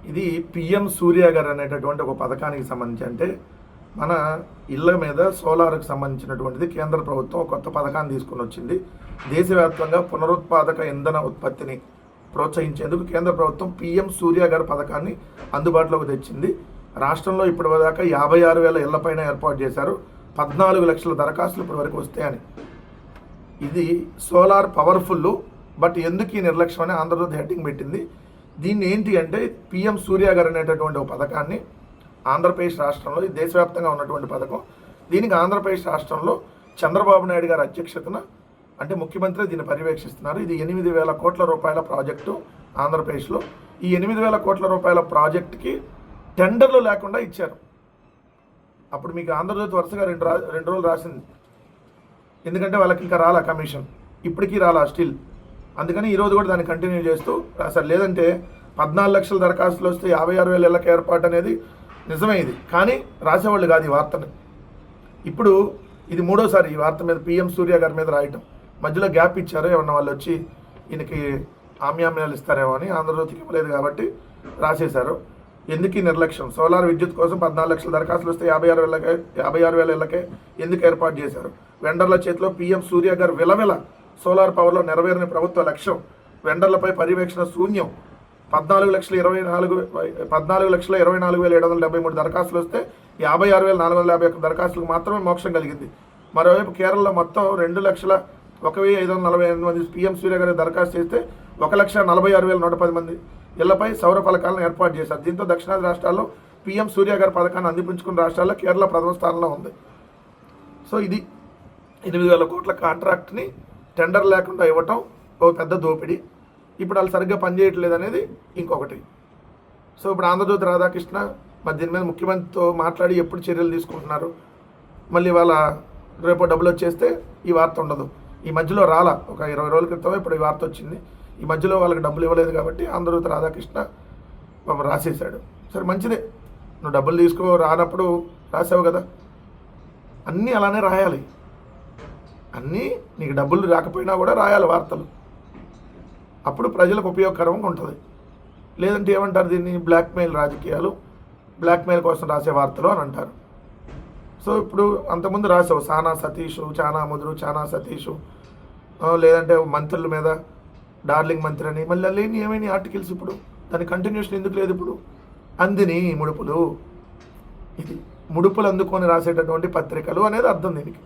ఇది పిఎం సూర్య గారు అనేటటువంటి ఒక పథకానికి సంబంధించి, అంటే మన ఇళ్ళ మీద సోలార్కి సంబంధించినటువంటిది కేంద్ర ప్రభుత్వం కొత్త పథకాన్ని తీసుకుని వచ్చింది. దేశవ్యాప్తంగా పునరుత్పాదక ఇంధన ఉత్పత్తిని ప్రోత్సహించేందుకు కేంద్ర ప్రభుత్వం పిఎం సూర్య గారి పథకాన్ని అందుబాటులోకి తెచ్చింది. రాష్ట్రంలో ఇప్పటిదాకా 56,000 ఇళ్లపైన ఏర్పాటు చేశారు. 14 లక్షల దరఖాస్తులు ఇప్పటి వరకు వస్తాయని. ఇది సోలార్ పవర్ఫుల్, బట్ ఎందుకు ఈ నిర్లక్ష్యం అని ఆంధ్రప్రదేశ్ హెడ్డింగ్ పెట్టింది. దీన్ని ఏంటి అంటే పిఎం సూర్య గారు అనేటటువంటి ఒక పథకాన్ని ఆంధ్రప్రదేశ్ రాష్ట్రంలో, ఇది దేశవ్యాప్తంగా ఉన్నటువంటి పథకం. దీనికి ఆంధ్రప్రదేశ్ రాష్ట్రంలో చంద్రబాబు నాయుడు గారి అధ్యక్షతన, అంటే ముఖ్యమంత్రి దీన్ని పర్యవేక్షిస్తున్నారు. ఇది 8,000 కోట్ల రూపాయల ప్రాజెక్టు ఆంధ్రప్రదేశ్లో. ఈ 8,000 కోట్ల రూపాయల ప్రాజెక్టుకి టెండర్లు లేకుండా ఇచ్చారు. అప్పుడు మీకు ఆంధ్రప్రదేశ్ వరుసగా రెండు రోజులు రాసింది, ఎందుకంటే వాళ్ళకి ఇంకా రాలా కమిషన్, ఇప్పటికీ రాలా స్టిల్. అందుకని ఈరోజు కూడా దాన్ని కంటిన్యూ చేస్తూ రాశారు. లేదంటే 14 లక్షల దరఖాస్తులు వస్తే 56,000 ఇళ్లకు ఏర్పాటు అనేది నిజమే ఇది, కానీ రాసేవాళ్ళు కాదు ఈ వార్తని. ఇప్పుడు ఇది మూడోసారి ఈ వార్త మీద పిఎం సూర్య గారి మీద రాయటం. మధ్యలో గ్యాప్ ఇచ్చారు, ఏమన్నా వాళ్ళు వచ్చి ఈయనకి ఆమ్యామ్యాలు ఇస్తారేమో అని. ఆంధ్రజ్యోతికి ఇవ్వలేదు కాబట్టి రాసేశారు. ఎందుకు ఈ నిర్లక్ష్యం? సోలార్ విద్యుత్ కోసం 14 లక్షల దరఖాస్తులు వస్తే 56,000 ఇళ్లకే ఎందుకు ఏర్పాటు చేశారు? వెండర్ల చేతిలో పిఎం సూర్య గారు విలవిల సోలార్ పవర్లో నెరవేరని ప్రభుత్వ లక్ష్యం. వెండర్లపై పర్యవేక్షణ శూన్యం. 14,24,773 దరఖాస్తులు వస్తే 56,451 దరఖాస్తులకు మాత్రమే మోక్షం కలిగింది. మరోవైపు కేరళలో మొత్తం 2,01,548 మంది పిఎం సూర్య గారి దరఖాస్తు చేస్తే 1,46,110 మంది ఇళ్లపై సౌర ఫలకాలను ఏర్పాటు చేశారు. దీంతో దక్షిణాది రాష్ట్రాల్లో పిఎం సూర్య గారి పథకాన్ని అందిపుచ్చుకున్న రాష్ట్రాల్లో కేరళ ప్రథమ స్థానంలో ఉంది. సో ఇది 8,000 కోట్ల కాంట్రాక్ట్ని టెండర్ లేకుండా ఇవ్వటం ఒక పెద్ద దోపిడీ. ఇప్పుడు వాళ్ళు సరిగ్గా పనిచేయట్లేదు అనేది ఇంకొకటి. సో ఇప్పుడు ఆంధ్రజ్యోతి రాధాకృష్ణ మరి దీని మీద ముఖ్యమంత్రితో మాట్లాడి ఎప్పుడు చర్యలు తీసుకుంటున్నారు, మళ్ళీ వాళ్ళ రేపు డబ్బులు వచ్చేస్తే ఈ వార్త ఉండదు. ఈ మధ్యలో రాలా, ఒక 20 రోజుల క్రితం ఇప్పుడు ఈ వార్త వచ్చింది. ఈ మధ్యలో వాళ్ళకి డబ్బులు ఇవ్వలేదు కాబట్టి ఆంధ్రజ్యోతి రాధాకృష్ణ రాసేశాడు. సరే మంచిదే, నువ్వు డబ్బులు తీసుకో రానప్పుడు రాసావు కదా, అన్నీ అలానే రాయాలి. అన్నీ నీకు డబ్బులు రాకపోయినా కూడా రాయాలి వార్తలు, అప్పుడు ప్రజలకు ఉపయోగకరంగా ఉంటుంది. లేదంటే ఏమంటారు దీన్ని? బ్లాక్మెయిల్ రాజకీయాలు, బ్లాక్మెయిల్ కోసం రాసే వార్తలు అని అంటారు. సో ఇప్పుడు అంతకుముందు రాసావు సానా సతీషు, చానా ముదురు, చానా సతీషు, లేదంటే మంత్రుల మీద డార్లింగ్ మంత్రి అని, మళ్ళీ లేని ఏమైనా ఆర్టికల్స్ ఇప్పుడు దాని కంటిన్యూషన్ ఎందుకు లేదు? ఇప్పుడు అందిని ముడుపులు, ఇది ముడుపులు అందుకొని రాసేటటువంటి పత్రికలు అనేది అర్థం దీనికి.